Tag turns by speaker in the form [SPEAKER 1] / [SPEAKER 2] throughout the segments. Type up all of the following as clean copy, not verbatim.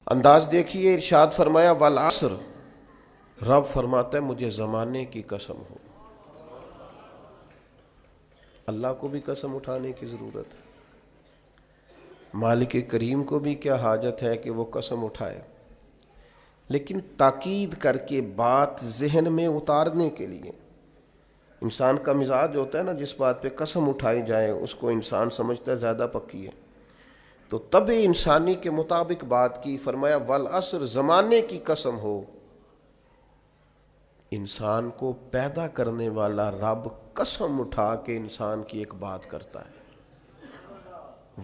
[SPEAKER 1] انداز دیکھیے، ارشاد فرمایا والعصر، رب فرماتا ہے مجھے زمانے کی قسم ہو۔ اللہ کو بھی قسم اٹھانے کی ضرورت ہے، مالک کریم کو بھی کیا حاجت ہے کہ وہ قسم اٹھائے، لیکن تاکید کر کے بات ذہن میں اتارنے کے لیے۔ انسان کا مزاج ہوتا ہے نا، جس بات پہ قسم اٹھائی جائے اس کو انسان سمجھتا ہے زیادہ پکی ہے، تو طبع انسانی کے مطابق بات کی، فرمایا والعصر، زمانے کی قسم ہو۔ انسان کو پیدا کرنے والا رب قسم اٹھا کے انسان کی ایک بات کرتا ہے،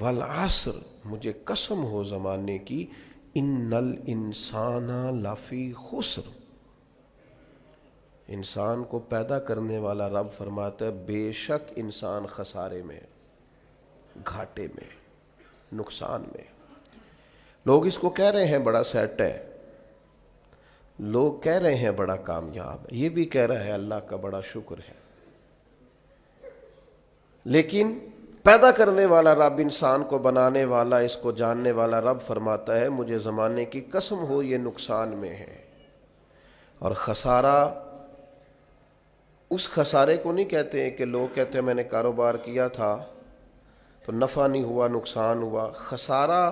[SPEAKER 1] والعصر، مجھے قسم ہو زمانے کی، ان الانسان لفی خسر۔ انسان کو پیدا کرنے والا رب فرماتا ہے بے شک انسان خسارے میں، گھاٹے میں، نقصان میں۔ لوگ اس کو کہہ رہے ہیں بڑا سیٹ ہے، لوگ کہہ رہے ہیں بڑا کامیاب ہے، یہ بھی کہہ رہا ہے اللہ کا بڑا شکر ہے، لیکن پیدا کرنے والا رب، انسان کو بنانے والا، اس کو جاننے والا رب فرماتا ہے مجھے زمانے کی قسم ہو یہ نقصان میں ہے۔ اور خسارہ، اس خسارے کو نہیں کہتے ہیں کہ لوگ کہتے ہیں میں نے کاروبار کیا تھا تو نفع نہیں ہوا، نقصان ہوا۔ خسارہ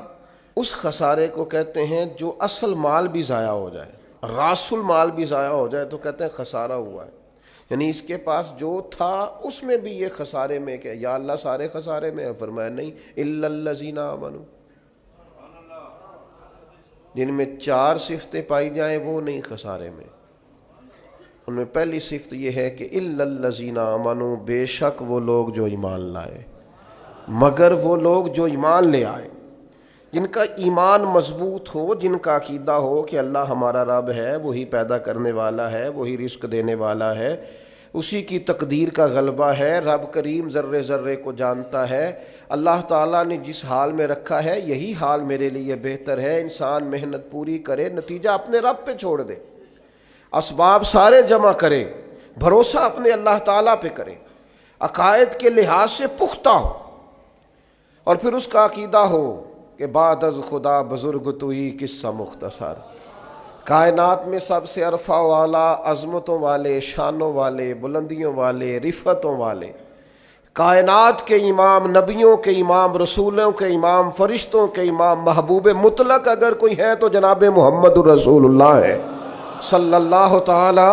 [SPEAKER 1] اس خسارے کو کہتے ہیں جو اصل مال بھی ضائع ہو جائے، راس المال بھی ضائع ہو جائے تو کہتے ہیں خسارہ ہوا ہے، یعنی اس کے پاس جو تھا اس میں بھی یہ خسارے میں، کہ یا اللہ سارے خسارے میں ہے؟ فرمایا نہیں، الا الذین آمنوا، جن میں 4 صفتیں پائی جائیں وہ نہیں خسارے میں۔ ان میں پہلی صفت یہ ہے کہ الا الذین آمنوا، بے شک وہ لوگ جو ایمان لائے، مگر وہ لوگ جو ایمان لے آئے، جن کا ایمان مضبوط ہو، جن کا عقیدہ ہو کہ اللہ ہمارا رب ہے، وہی پیدا کرنے والا ہے، وہی رزق دینے والا ہے، اسی کی تقدیر کا غلبہ ہے، رب کریم ذرے ذرے کو جانتا ہے، اللہ تعالیٰ نے جس حال میں رکھا ہے یہی حال میرے لیے بہتر ہے۔ انسان محنت پوری کرے، نتیجہ اپنے رب پہ چھوڑ دے، اسباب سارے جمع کرے، بھروسہ اپنے اللہ تعالیٰ پہ کرے، عقائد کے لحاظ سے پختہ ہو، اور پھر اس کا عقیدہ ہو کہ بعد از خدا بزرگ توئی قصہ مختصر، کائنات میں سب سے عرفہ والا، عظمتوں والے، شانوں والے، بلندیوں والے، رفتوں والے، کائنات کے امام، نبیوں کے امام، رسولوں کے امام، فرشتوں کے امام، محبوب مطلق اگر کوئی ہے تو جناب محمد الرسول اللہ ہے صلی اللہ تعالی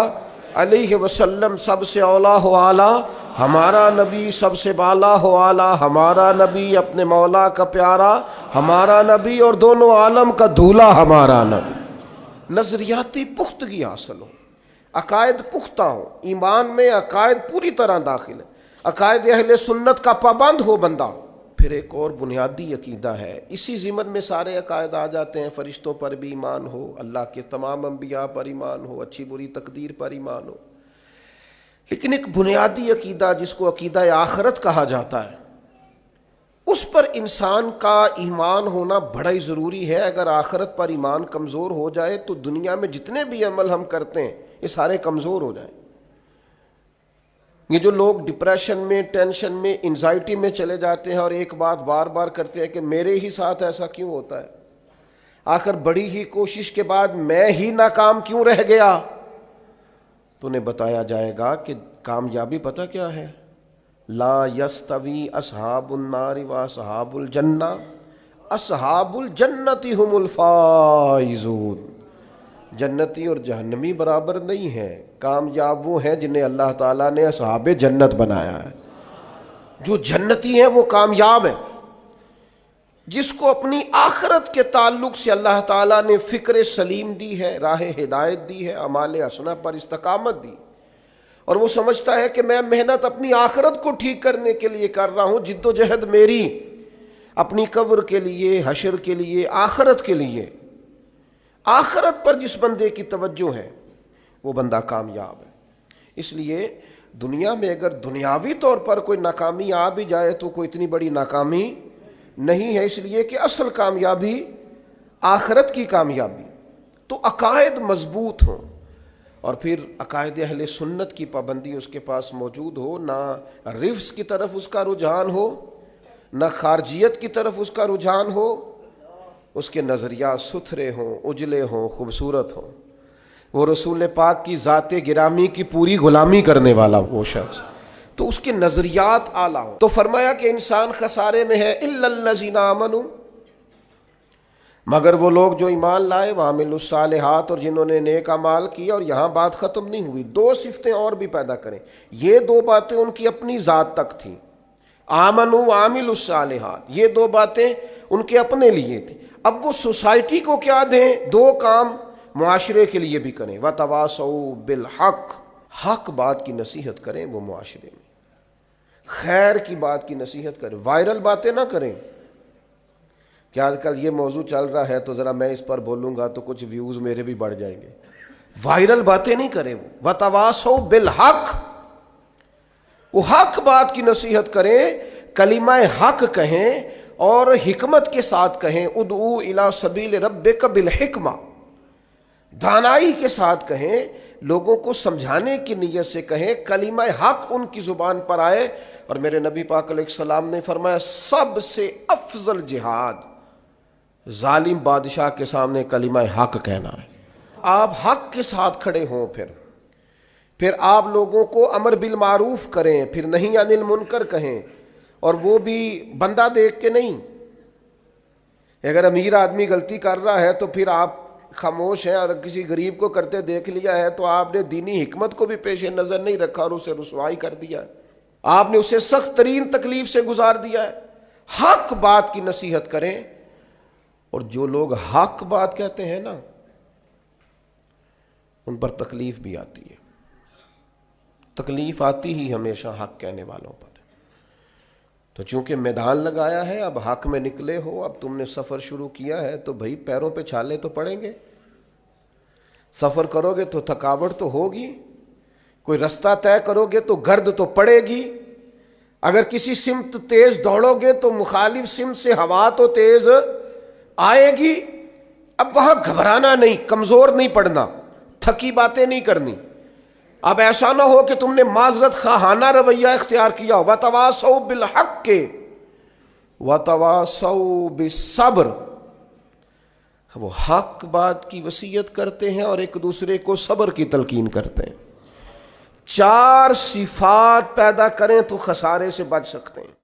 [SPEAKER 1] علیہ وسلم۔ سب سے اولا ہو اعلیٰ ہمارا نبی، سب سے بالا ہو اعلیٰ ہمارا نبی، اپنے مولا کا پیارا ہمارا نبی، اور دونوں عالم کا دھولا ہمارا نبی۔ نظریاتی پختگی حاصل ہو، عقائد پختہ ہو، ایمان میں عقائد پوری طرح داخل ہے، عقائد اہل سنت کا پابند ہو بندہ۔ پھر ایک اور بنیادی عقیدہ ہے، اسی ضمن میں سارے عقائد آ جاتے ہیں، فرشتوں پر بھی ایمان ہو، اللہ کے تمام انبیاء پر ایمان ہو، اچھی بری تقدیر پر ایمان ہو، لیکن ایک بنیادی عقیدہ جس کو عقیدہ آخرت کہا جاتا ہے، اس پر انسان کا ایمان ہونا بڑا ہی ضروری ہے۔ اگر آخرت پر ایمان کمزور ہو جائے تو دنیا میں جتنے بھی عمل ہم کرتے ہیں یہ سارے کمزور ہو جائیں۔ یہ جو لوگ ڈپریشن میں، ٹینشن میں، انزائٹی میں چلے جاتے ہیں اور ایک بات بار بار کرتے ہیں کہ میرے ہی ساتھ ایسا کیوں ہوتا ہے، آخر بڑی ہی کوشش کے بعد میں ہی ناکام کیوں رہ گیا، تو انہیں بتایا جائے گا کہ کامیابی پتہ کیا ہے؟ لا یستوی اصحاب النار و اصحاب الجنہ، اصحاب الجنت هم الفائزون، جنتی اور جہنمی برابر نہیں ہیں، کامیاب وہ ہیں جنہیں اللہ تعالیٰ نے اصحاب جنت بنایا ہے۔ جو جنتی ہیں وہ کامیاب ہیں، جس کو اپنی آخرت کے تعلق سے اللہ تعالیٰ نے فکر سلیم دی ہے، راہ ہدایت دی ہے، اعمال حسنہ پر استقامت دی، اور وہ سمجھتا ہے کہ میں محنت اپنی آخرت کو ٹھیک کرنے کے لیے کر رہا ہوں، جد و جہد میری اپنی قبر کے لیے، حشر کے لیے، آخرت کے لیے۔ آخرت پر جس بندے کی توجہ ہے وہ بندہ کامیاب ہے۔ اس لیے دنیا میں اگر دنیاوی طور پر کوئی ناکامی آ بھی جائے تو کوئی اتنی بڑی ناکامی نہیں ہے، اس لیے کہ اصل کامیابی آخرت کی کامیابی۔ تو عقائد مضبوط ہوں، اور پھر عقائد اہل سنت کی پابندی اس کے پاس موجود ہو، نہ رفض کی طرف اس کا رجحان ہو، نہ خارجیت کی طرف اس کا رجحان ہو، اس کے نظریات ستھرے ہوں، اجلے ہوں، خوبصورت ہوں، وہ رسول پاک کی ذات گرامی کی پوری غلامی کرنے والا وہ شخص، تو اس کے نظریات اعلیٰ ہوں۔ تو فرمایا کہ انسان خسارے میں ہے الا الذین آمنوا، مگر وہ لوگ جو ایمان لائے، وعملوا الصالحات، اور جنہوں نے نیک اعمال کیا۔ اور یہاں بات ختم نہیں ہوئی، دو صفتیں اور بھی پیدا کریں۔ یہ دو باتیں ان کی اپنی ذات تک تھیں، آمنوا وعملوا الصالحات، یہ دو باتیں ان کے اپنے لیے تھیں۔ اب وہ سوسائٹی کو کیا دیں؟ دو کام معاشرے کے لیے بھی کریں، وتواصوا بالحق، حق بات کی نصیحت کریں وہ معاشرے میں، خیر کی بات کی نصیحت کریں، وائرل باتیں نہ کریں کہ آج کل یہ موضوع چل رہا ہے تو ذرا میں اس پر بولوں گا تو کچھ ویوز میرے بھی بڑھ جائیں گے، وائرل باتیں نہیں کریں وہ، وتواصوا بالحق، وہ حق بات کی نصیحت کریں، کلمہ حق کہیں اور حکمت کے ساتھ کہیں، ادعو الی سبیل ربک بالحکمہ، دانائی کے ساتھ کہیں، لوگوں کو سمجھانے کی نیت سے کہیں، کلمہ حق ان کی زبان پر آئے۔ اور میرے نبی پاک علیہ السلام نے فرمایا سب سے افضل جہاد ظالم بادشاہ کے سامنے کلمہ حق کہنا ہے۔ آپ حق کے ساتھ کھڑے ہوں، پھر آپ لوگوں کو امر بالمعروف کریں، پھر نہی عن المنکر کہیں، اور وہ بھی بندہ دیکھ کے نہیں۔ اگر امیر آدمی غلطی کر رہا ہے تو پھر آپ خاموش ہیں، اور کسی غریب کو کرتے دیکھ لیا ہے تو آپ نے دینی حکمت کو بھی پیش نظر نہیں رکھا اور اسے رسوائی کر دیا ہے، آپ نے اسے سخت ترین تکلیف سے گزار دیا ہے۔ حق بات کی نصیحت کریں، اور جو لوگ حق بات کہتے ہیں نا ان پر تکلیف بھی آتی ہے، تکلیف آتی ہی ہمیشہ حق کہنے والوں پر۔ تو چونکہ میدان لگایا ہے، اب حق میں نکلے ہو، اب تم نے سفر شروع کیا ہے تو بھائی پیروں پہ چھالے تو پڑیں گے، سفر کرو گے تو تھکاوٹ تو ہوگی، کوئی رستہ طے کرو گے تو گرد تو پڑے گی، اگر کسی سمت تیز دوڑو گے تو مخالف سمت سے ہوا تو تیز آئے گی۔ اب وہاں گھبرانا نہیں، کمزور نہیں پڑنا، تھکی باتیں نہیں کرنی۔ اب ایسا نہ ہو کہ تم نے معذرت خواہانہ رویہ اختیار کیا، وتواصوا بالحق وتواصوا بالصبر، وہ حق بات کی وصیت کرتے ہیں اور ایک دوسرے کو صبر کی تلقین کرتے ہیں۔ چار صفات پیدا کریں تو خسارے سے بچ سکتے ہیں۔